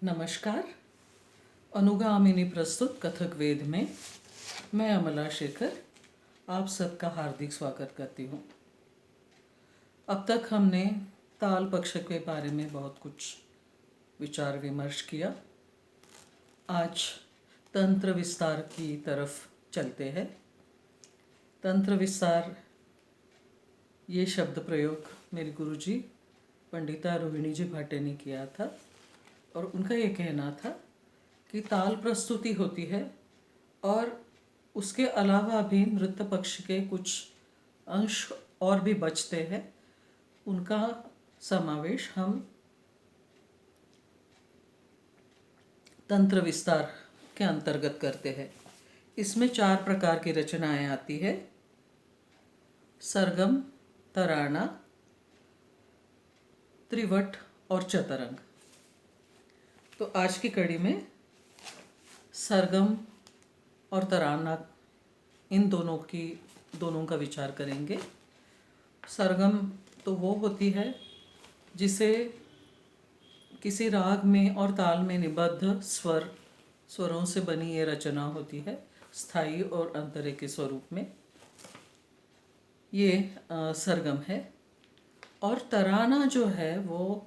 नमस्कार। अनुगामिनी प्रस्तुत कथक वेद में मैं अमला शेखर आप सबका हार्दिक स्वागत करती हूँ। अब तक हमने ताल पक्ष के बारे में बहुत कुछ विचार विमर्श किया। आज तंत्र विस्तार की तरफ चलते हैं। तंत्र विस्तार ये शब्द प्रयोग मेरे गुरुजी पंडिता रोहिणी जी भाटे ने किया था और उनका ये कहना था कि ताल प्रस्तुति होती है और उसके अलावा भी नृत्य पक्ष के कुछ अंश और भी बचते हैं, उनका समावेश हम तंत्र विस्तार के अंतर्गत करते हैं। इसमें 4 प्रकार की रचनाएं आती है: सरगम, तराना, त्रिवट और चतरंग। तो आज की कड़ी में सरगम और तराना इन दोनों का विचार करेंगे। सरगम तो वो होती है जिसे किसी राग में और ताल में निबद्ध स्वरों से बनी ये रचना होती है, स्थायी और अंतरे के स्वरूप में। ये सरगम है। और तराना जो है वो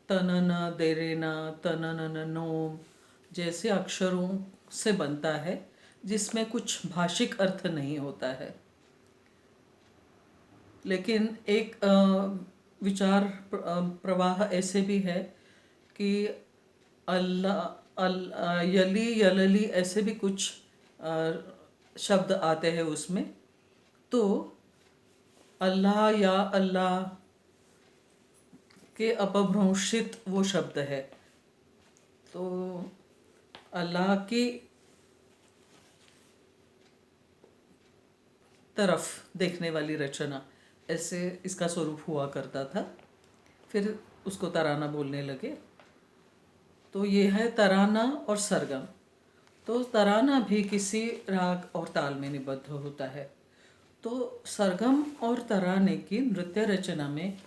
तनन, देरेना, तनन, नोम जैसे अक्षरों से बनता है, जिसमें कुछ भाषिक अर्थ नहीं होता है। लेकिन एक विचार प्रवाह ऐसे भी है कि अल्लाह, यली, यलली ऐसे भी कुछ शब्द आते हैं उसमें। तो अल्लाह या अल्लाह के अपभ्रंशित वो शब्द है। तो अल्लाह की तरफ देखने वाली रचना, ऐसे इसका स्वरूप हुआ करता था। फिर उसको तराना बोलने लगे। तो ये है तराना और सरगम। तो तराना भी किसी राग और ताल में निबद्ध होता है। तो सरगम और तराने की नृत्य रचना में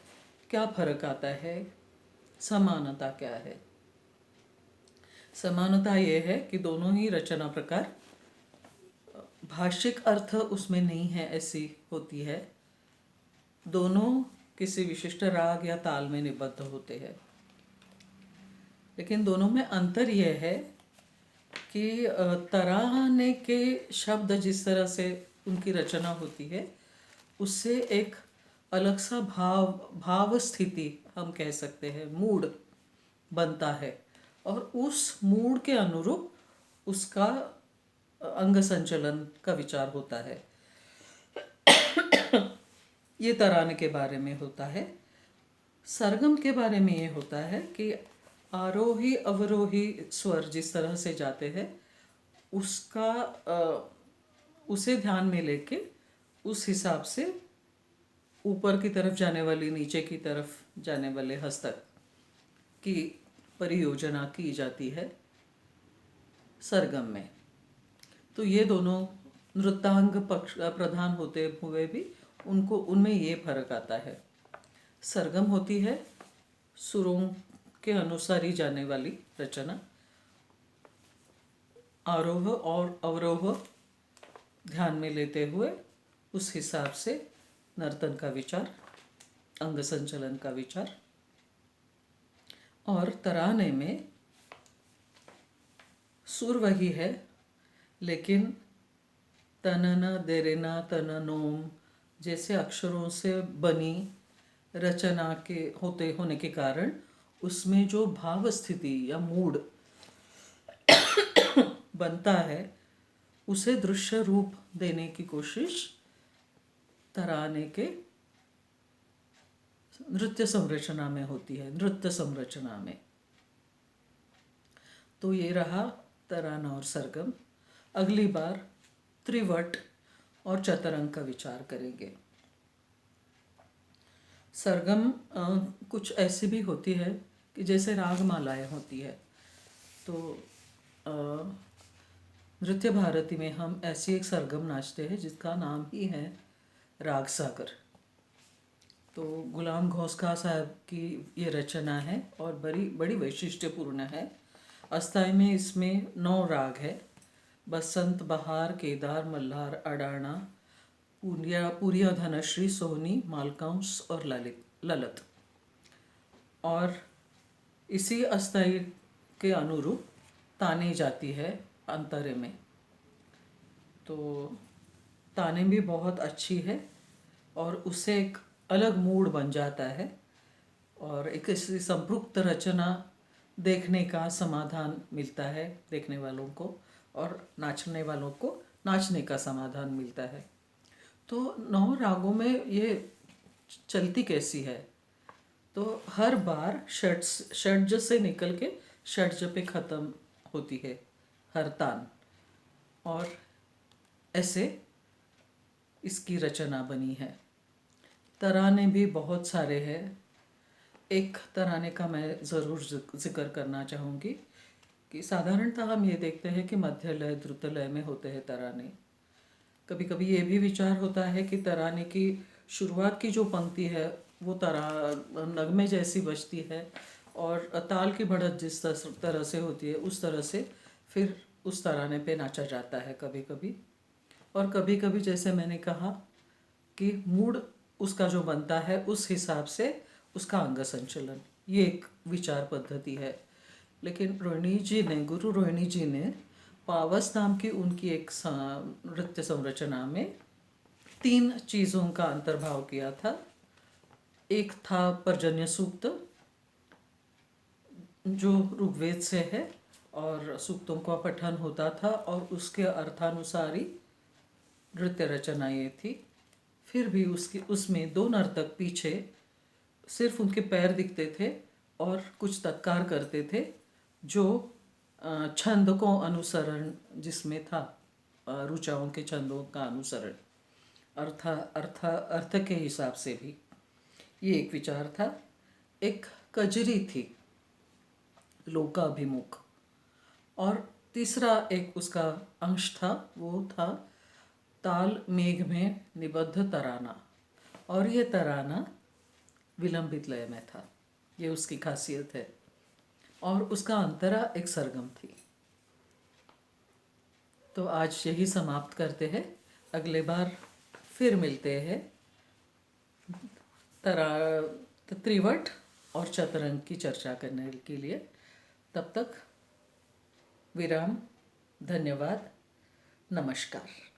क्या फर्क आता है, समानता क्या है? समानता ये है कि दोनों ही रचना प्रकार भाषिक अर्थ उसमें नहीं है, ऐसी होती है। दोनों किसी विशिष्ट राग या ताल में निबद्ध होते हैं। लेकिन दोनों में अंतर यह है कि तराने के शब्द जिस तरह से उनकी रचना होती है, उससे एक अलग सा भाव स्थिति, हम कह सकते हैं मूड बनता है, और उस मूड के अनुरूप उसका अंग संचलन का विचार होता है। ये तराने के बारे में होता है। सरगम के बारे में ये होता है कि आरोही अवरोही स्वर जिस तरह से जाते हैं, उसे ध्यान में लेके उस हिसाब से ऊपर की तरफ जाने वाली, नीचे की तरफ जाने वाले हस्तक की परियोजना की जाती है सरगम में। तो ये दोनों नृत्यांग पक्ष प्रधान होते हुए भी उनमें ये फर्क आता है। सरगम होती है सुरों के अनुसार ही जाने वाली रचना, आरोह और अवरोह ध्यान में लेते हुए उस हिसाब से नर्तन का विचार, अंग संचलन का विचार। और तराने में सुर वही है, लेकिन तनन, देरेना, तननोम जैसे अक्षरों से बनी रचना के होने के कारण उसमें जो भाव स्थिति या मूड बनता है, उसे दृश्य रूप देने की कोशिश तराने के नृत्य संरचना में होती है, नृत्य संरचना में। तो ये रहा तराना और सरगम। अगली बार त्रिवट और चतरंग का विचार करेंगे। सरगम कुछ ऐसी भी होती है कि जैसे रागमालाएं होती है। तो नृत्य भारती में हम ऐसी एक सरगम नाचते हैं जिसका नाम ही है राग सागर। तो गुलाम गौस खां साहब की ये रचना है और बड़ी बड़ी वैशिष्ट्यपूर्ण है। अस्थाई में इसमें 9 राग है। बसंत, बहार, केदार, मल्हार, अडाणा, पूरिया, धनश्री, सोहनी, मालकांस और ललित। और इसी अस्थाई के अनुरूप ताने जाती है अंतरे में। तो ताने भी बहुत अच्छी है और उससे एक अलग मूड बन जाता है और एक ऐसी संपृक्त रचना देखने का समाधान मिलता है देखने वालों को, और नाचने वालों को नाचने का समाधान मिलता है। तो 9 रागों में ये चलती कैसी है, तो हर बार षड्ज से निकल के षड्ज पे ख़त्म होती है हर तान, और ऐसे इसकी रचना बनी है। तराने भी बहुत सारे हैं। एक तराने का मैं ज़रूर जिक्र करना चाहूँगी कि साधारणतः हम ये देखते हैं कि मध्य लय द्रुत लय में होते हैं तराने। कभी कभी ये भी विचार होता है कि तराने की शुरुआत की जो पंक्ति है वो नगमे जैसी बजती है और ताल की बढ़त जिस तरह से होती है उस तरह से फिर उस तराने पे नाचा जाता है कभी कभी। और कभी कभी जैसे मैंने कहा कि मूड उसका जो बनता है उस हिसाब से उसका अंग संचलन, ये एक विचार पद्धति है। लेकिन रोहिणी जी ने, गुरु रोहिणी जी ने पावस नाम की उनकी एक नृत्य संरचना में 3 चीज़ों का अंतर्भाव किया था। एक था पर्जन्य सूक्त जो ऋग्वेद से है और सूक्तों का पठन होता था और उसके अर्थानुसार ही नृत्य रचना ये थी। फिर भी उसमें 2 नर्तक पीछे सिर्फ उनके पैर दिखते थे और कुछ तत्कार करते थे जो छंद को अनुसरण जिसमें था, ऋचाओं के छंदों का अनुसरण, अर्थ के हिसाब से भी, ये एक विचार था। एक कजरी थी लोकाभिमुख, और तीसरा एक उसका अंश था, वो था ताल मेघ में निबद्ध तराना, और ये तराना विलंबित लय में था। ये उसकी खासियत है और उसका अंतरा एक सरगम थी। तो आज यही समाप्त करते हैं। अगले बार फिर मिलते हैं त्रिवट और चतुरंग की चर्चा करने के लिए। तब तक विराम। धन्यवाद। नमस्कार।